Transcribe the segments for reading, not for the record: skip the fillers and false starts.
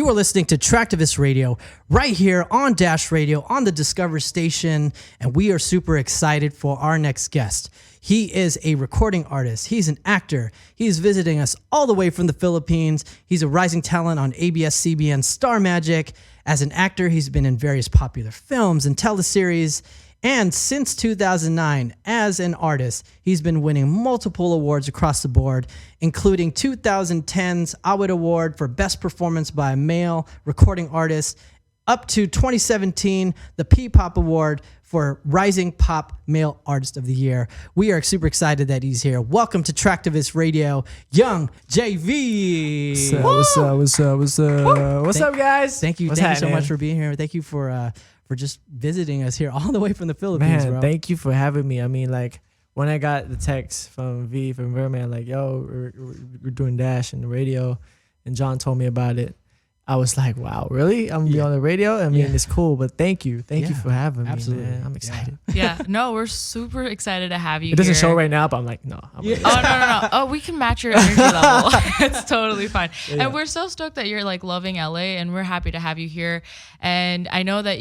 You are listening to Traktivist Radio right here on Dash Radio on the Discover station, and we are super excited for our next guest. He is a recording artist. He's an actor. He is visiting us all the way from the Philippines. He's a rising talent on ABS-CBN Star Magic. As an actor, he's been in various popular films and teleseries. And since 2009, as an artist, he's been winning multiple awards across the board, including 2010's Awit Award for Best Performance by a Male Recording Artist, up to 2017, the P-Pop Award for Rising Pop Male Artist of the Year. We are super excited that he's here. Welcome to Traktivist Radio, Young JV. What's up, guys? Thank you so much for being here. Thank you for just visiting us here all the way from the Philippines, Man, bro. thank you for having me. I mean, like, when I got the text from Verman, like, yo, we're doing Dash and the radio, and John told me about it, I was like, wow, really? I'm gonna be on the radio? I mean, it's cool, but thank you for having me. Absolutely. Man. I'm excited. No, we're super excited to have you. It doesn't here. show right now, but I'm like, no. No. Oh, we can match your energy level. It's totally fine. Yeah. And we're so stoked that you're like loving LA, and we're happy to have you here. And I know that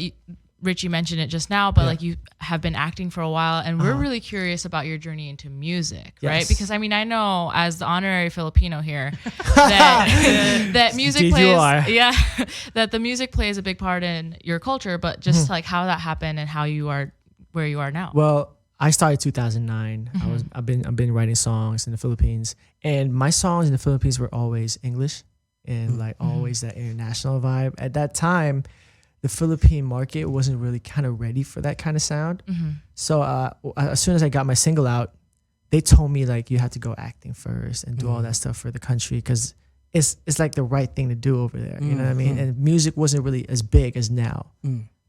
Richie mentioned it just now, but like you have been acting for a while, and we're really curious about your journey into music, right? Because I mean, I know as the honorary Filipino here that music that the music plays a big part in your culture, but just like how that happened and how you are where you are now. Well, I started 2009. I've been writing songs in the Philippines, and my songs in the Philippines were always English and like always that international vibe. At that time, the Philippine market wasn't really kind of ready for that kind of sound. So as soon as I got my single out, they told me like, you have to go acting first and do all that stuff for the country, because it's like the right thing to do over there. You know what I mean? And music wasn't really as big as now.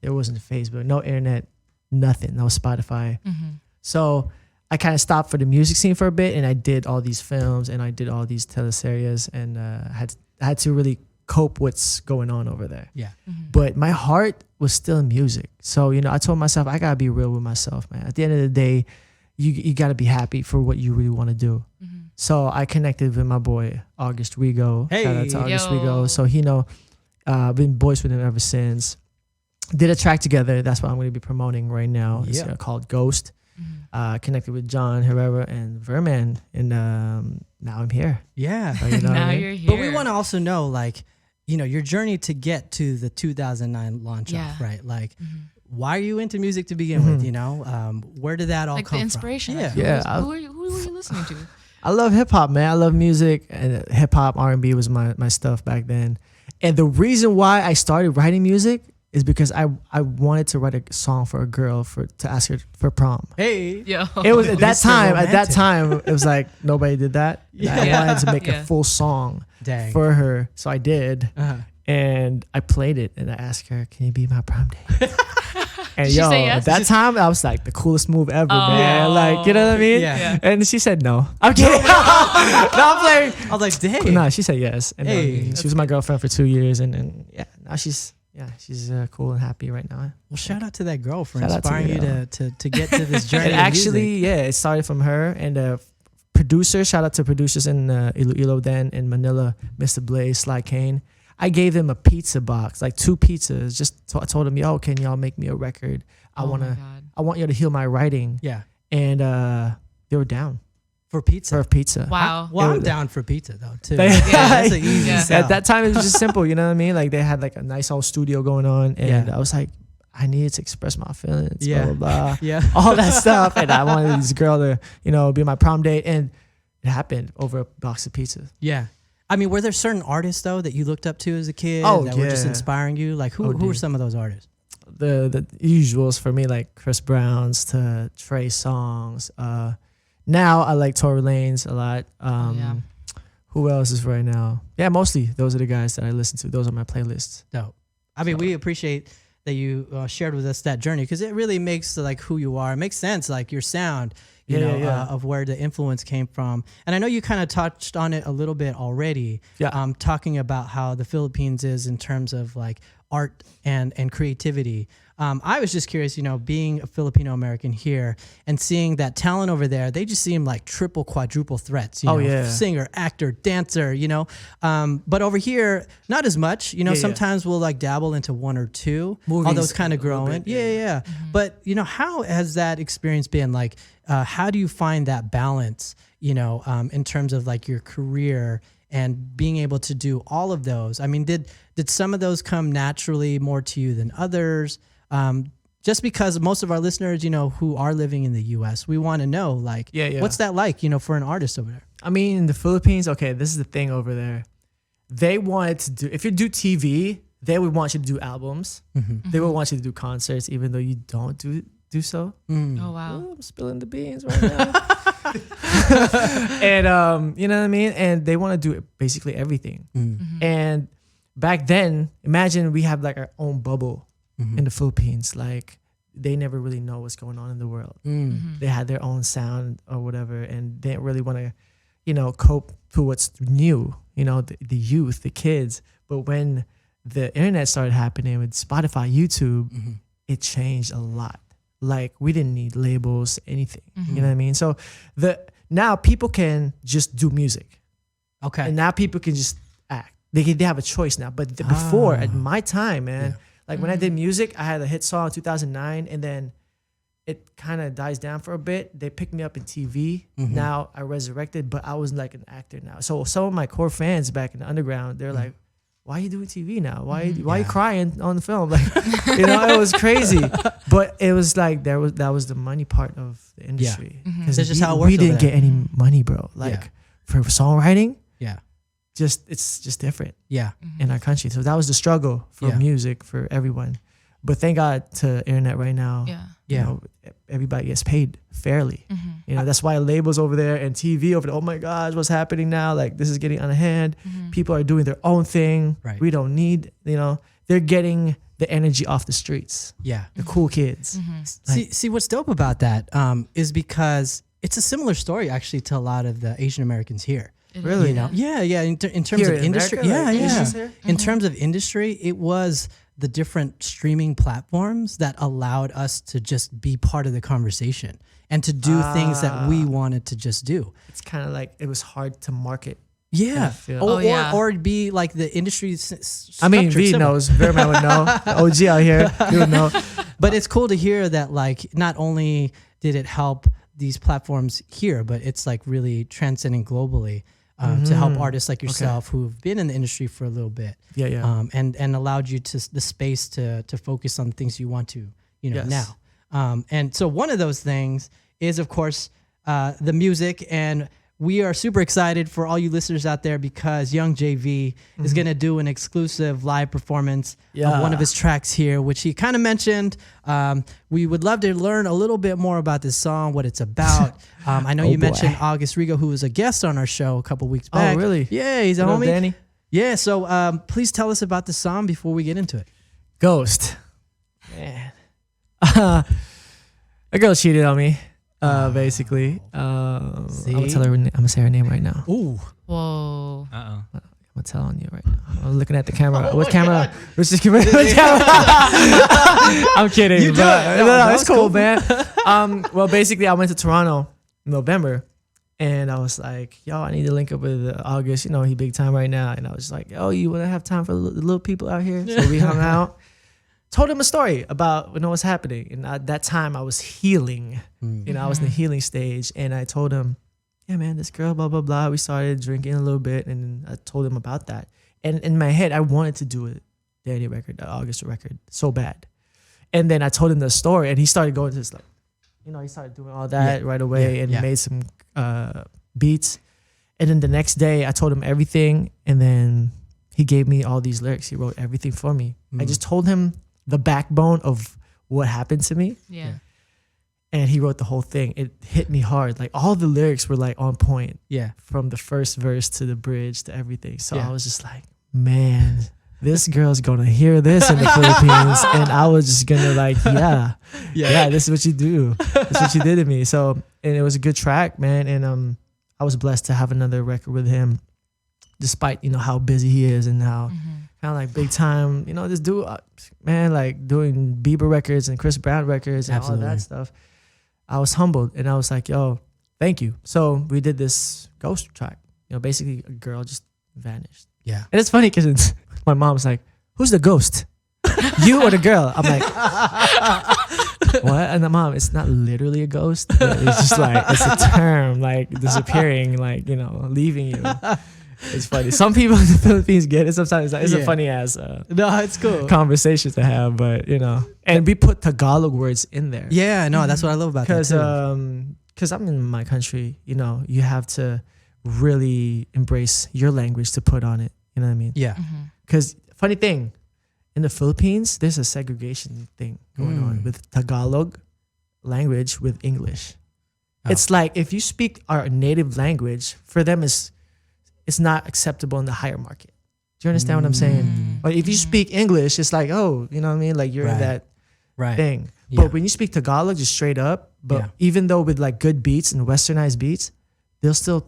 There wasn't Facebook, no internet, nothing, no Spotify. So I kind of stopped for the music scene for a bit, and I did all these films and I did all these teleseries, and I had to really cope what's going on over there. But my heart was still in music. So, you know, I told myself, I gotta be real with myself, man. At the end of the day, you gotta be happy for what you really want to do. So I connected with my boy August Rigo. Hey. Shout out to August Rigo. So I've been boys with him ever since. Did a track together. That's what I'm gonna be promoting right now. It's called Ghost. Connected with John Herrera and Verman, and now I'm here. Yeah. So, you know now what I mean? you're here. But we want to also know, like, you know, your journey to get to the 2009 launch off, right? Like, why are you into music to begin with? You know, where did that all like come the inspiration? from? Who were you listening to? I love hip hop, man. I love music, and hip hop, R&B was my stuff back then. And the reason why I started writing music is because I wanted to write a song for a girl to ask her for prom. Hey, Yo. It was at that Mr. time it was like nobody did that. I wanted to make a full song for her, so I did. And I played it, and I asked her, "Can you be my prom date?" And Did she say yes? at that time, I was like the coolest move ever, man. Like, you know what I mean? Yeah. And she said no. I'm kidding. No, I'm playing. I was like, dang. No, she said yes. And Hey, she was my girlfriend for 2 years, and now she's cool and happy right now. Well, shout out to that girl for Shout out to inspiring you you. to get to this journey. And of actually, music. it started from her and the producer. Shout out to producers in Iloilo then in Manila, Mr. Blaze, Sly Kane. I gave them a pizza box, like 2 pizzas. I told them, yo, can y'all make me a record? I want you to heal my writing. Yeah. And they were down For pizza. for pizza. Wow. Well, I'm down for pizza though too. They- That's an easy sell. At that time, it was just simple. You know what I mean? Like, they had like a nice old studio going on, and I was like, I needed to express my feelings. Blah, blah, blah. Yeah. All that stuff, and I wanted this girl to, you know, be my prom date, and it happened over a box of pizza. Yeah. I mean, were there certain artists though that you looked up to as a kid that were just inspiring you? Like who were some of those artists? The usuals for me, like Chris Brown's to Trey Songz. Now I like Tory Lanez a lot. Who else is right now? Yeah, mostly those are the guys that I listen to. Those are my playlists. Dope. I mean, we appreciate that you shared with us that journey, because it really makes like who you are. It makes sense, like your sound. of where the influence came from. And I know you kind of touched on it a little bit already, talking about how the Philippines is in terms of like art and creativity. I was just curious, being a Filipino American here and seeing that talent over there, they just seem like triple, quadruple threats, singer, actor, dancer, but over here, not as much, sometimes we'll like dabble into one or two, movies, although it's kind of growing. Bit, But, how has that experience been? Like, how do you find that balance, in terms of like your career and being able to do all of those? I mean, did some of those come naturally more to you than others? Just because most of our listeners, who are living in the U.S., we want to know, like, what's that like, for an artist over there? I mean, in the Philippines, okay, this is the thing over there. They wanted to do, if you do TV, they would want you to do albums. They would want you to do concerts, even though you don't do so. Oh, wow. Ooh, I'm spilling the beans right now. And, you know what I mean? And they want to do basically everything. And back then, imagine we have like our own bubble in the Philippines. Like, they never really know what's going on in the world. They had their own sound or whatever, and they didn't really want to, cope to what's new, the youth, the kids. But when the internet started happening with Spotify, YouTube, it changed a lot. Like, we didn't need labels, anything. You know what I mean? So now people can just do music. Okay. And now people can just act. They have a choice now. But before, at my time, man, like when I did music, I had a hit song in 2009, and then it kind of dies down for a bit. They picked me up in TV. Now I resurrected, but I was like an actor now. So some of my core fans back in the underground, they're like, why are you doing TV now? Why are you crying on the film? Like, it was crazy. But it was like that was the money part of the industry. Because that's just how it works. We didn't get any money, bro. Like for songwriting, it's just different. In our country. So that was the struggle for music for everyone. But thank God to internet right now. Everybody gets paid fairly. That's why labels over there and TV over there, oh my gosh, what's happening now? Like, this is getting out of hand. People are doing their own thing. Right. We don't need, they're getting the energy off the streets. The cool kids. Like, see what's dope about that is because it's a similar story actually to a lot of the Asian Americans here. Really? In terms Here of in industry. America, In terms of industry, it was the different streaming platforms that allowed us to just be part of the conversation and to do things that we wanted to just do. It's kind of like it was hard to market. Or be like the industry. I mean, V knows. Verman would know. The OG out here, he would know. But it's cool to hear that, like, not only did it help these platforms here, but it's like really transcending globally. To help artists like yourself who've been in the industry for a little bit, and allowed you the space to focus on the things you want to, now. And so one of those things is, of course, the music, and we are super excited for all you listeners out there because Young JV is going to do an exclusive live performance of one of his tracks here, which he kind of mentioned. We would love to learn a little bit more about this song, what it's about. I know you mentioned August Rigo, who was a guest on our show a couple weeks back. Oh, really? Yeah, he's a homie. Danny? Yeah, so please tell us about the song before we get into it. Ghost. Man. A girl cheated on me. Basically, I'm gonna say her name right now. Ooh. Whoa. I'm gonna tell on you right now. I'm looking at the camera. What camera? Let's just give it the camera. I'm kidding. You do it. No, it's cool, man. Well, basically, I went to Toronto in November, and I was like, yo, I need to link up with August. He big time right now. And I was like, oh, you wanna have time for the little people out here? So we hung out. Told him a story about what's happening. And at that time, I was healing. I was in the healing stage. And I told him, yeah, man, this girl, blah, blah, blah. We started drinking a little bit. And I told him about that. And in my head, I wanted to do a Danny record, August record, so bad. And then I told him the story. And he started going to this, like, he started doing all that right away and made some beats. And then the next day, I told him everything. And then he gave me all these lyrics. He wrote everything for me. I just told him the backbone of what happened to me. Yeah. And he wrote the whole thing. It hit me hard. Like, all the lyrics were like on point. Yeah. From the first verse to the bridge to everything. So I was just like, man, this girl's gonna hear this in the Philippines. And I was just gonna like, yeah, this is what you do. That's what you did to me. So and it was a good track, man. And I was blessed to have another record with him, despite how busy he is and how kind of like big time. This dude, man, like doing Bieber records and Chris Brown records and all of that stuff. I was humbled, and I was like, yo, thank you. So we did this ghost track. Basically a girl just vanished. Yeah. And it's funny because my mom's like, who's the ghost? You or the girl? I'm like, what? And the mom, it's not literally a ghost. But it's just like, it's a term, like disappearing, like, leaving you. It's funny. Some people in the Philippines get it. Sometimes it's a funny ass no, it's cool conversation to have, but and we put Tagalog words in there. Yeah, no, that's what I love about that too. Because I'm in my country, you have to really embrace your language to put on it. You know what I mean? Yeah. Because funny thing, in the Philippines, there's a segregation thing going on with Tagalog language with English. Oh. It's like if you speak our native language, for them it's not acceptable in the higher market. Do you understand what I'm saying? But if you speak English, it's like, oh, you know what I mean? Like you're in that thing. Yeah. But when you speak Tagalog, just straight up, but even though with like good beats and westernized beats, they'll still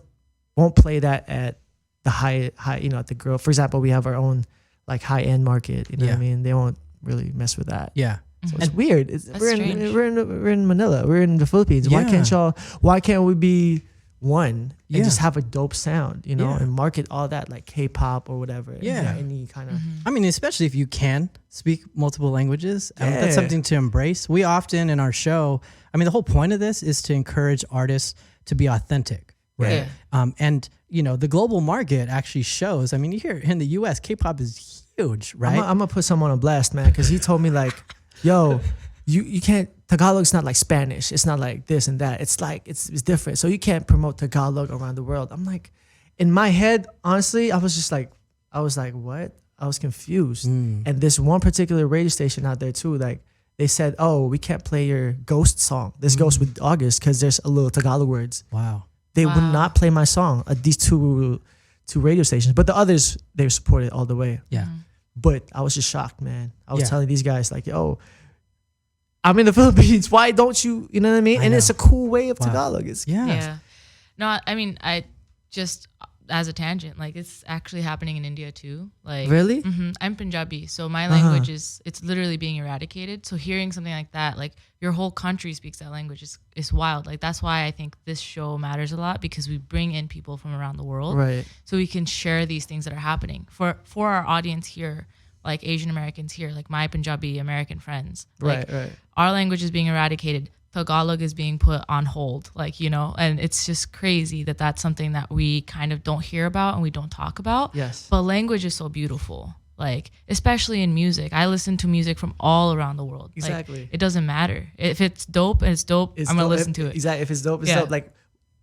won't play that at the high, at the girl. For example, we have our own like high end market. You know what I mean? They won't really mess with that. Yeah. So it's weird. We're in Manila. We're in the Philippines. Yeah. Why can't we be one and Yeah. just have a dope sound, and market all that like K-pop or whatever. Yeah. Any kind of. I mean, especially if you can speak multiple languages, that's something to embrace. We often in our show, the whole point of this is to encourage artists to be authentic. Right. Yeah. And the global market actually shows. I mean, here in the U.S., K-pop is huge, right? I'm gonna put someone on blast, man, because he told me like, "Yo, you can't. Tagalog's not like Spanish. It's not like this and that. It's like it's different. So you can't promote Tagalog around the world." I'm like, in my head, honestly, I was like, what? I was confused. And this one particular radio station out there too, like they said, "Oh, we can't play your Ghost song. This Ghost with August because there's a little Tagalog words." Wow. They would not play my song at these two radio stations, but the others, they supported all the way. Yeah. But I was just shocked, man. I was telling these guys like, yo, I'm in the Philippines. Why don't you, you know what I mean? And it's a cool way of Tagalog. It's Yeah. No, I just, as a tangent, like it's actually happening in India too. Like Really? I'm Punjabi, so my language it's literally being eradicated. So hearing something like that, like your whole country speaks that language is wild. Like that's why I think this show matters a lot, because we bring in people from around the world, Right. so we can share these things that are happening for our audience here, like Asian Americans here, like my Punjabi American friends. Like, Right. our language is being eradicated. Tagalog is being put on hold, and it's just crazy that that's something that we kind of don't hear about and we don't talk about. Yes. But language is so beautiful, like, especially in music. I listen to music from all around the world. Exactly. Like, it doesn't matter. If it's dope and it's dope, I'm going to listen to it. Exactly. If it's dope, it's Yeah. dope. Like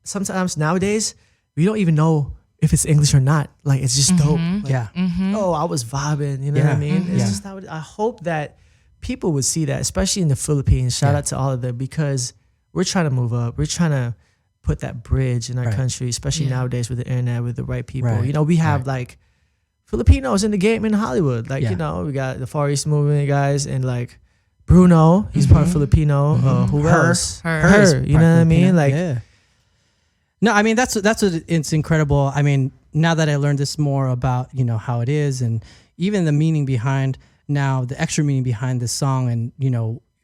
sometimes nowadays, we don't even know if it's English or not. Like it's just dope. Like, oh, I was vibing. You know what I mean? It's just how I hope that people would see that, especially in the Philippines. Shout out to all of them, because we're trying to move up. We're trying to put that bridge in our country, especially nowadays with the internet, with the right people. Right. We have like Filipinos in the game in Hollywood. Like, we got the Far East movement guys, and like Bruno, he's part Filipino. Who else? Her. You know what I mean? Like, no, I mean, that's what it's incredible. I mean, now that I learned this more about, how it is, and even the meaning behind now, the extra meaning behind this song, and,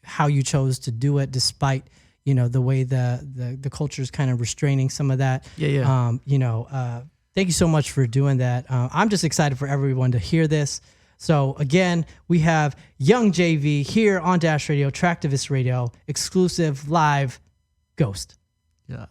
how you chose to do it despite, the way the culture is kind of restraining some of that. Thank you so much for doing that. I'm just excited for everyone to hear this. So again, we have Young JV here on Dash Radio, Traktivist Radio, exclusive live Ghost. yeah.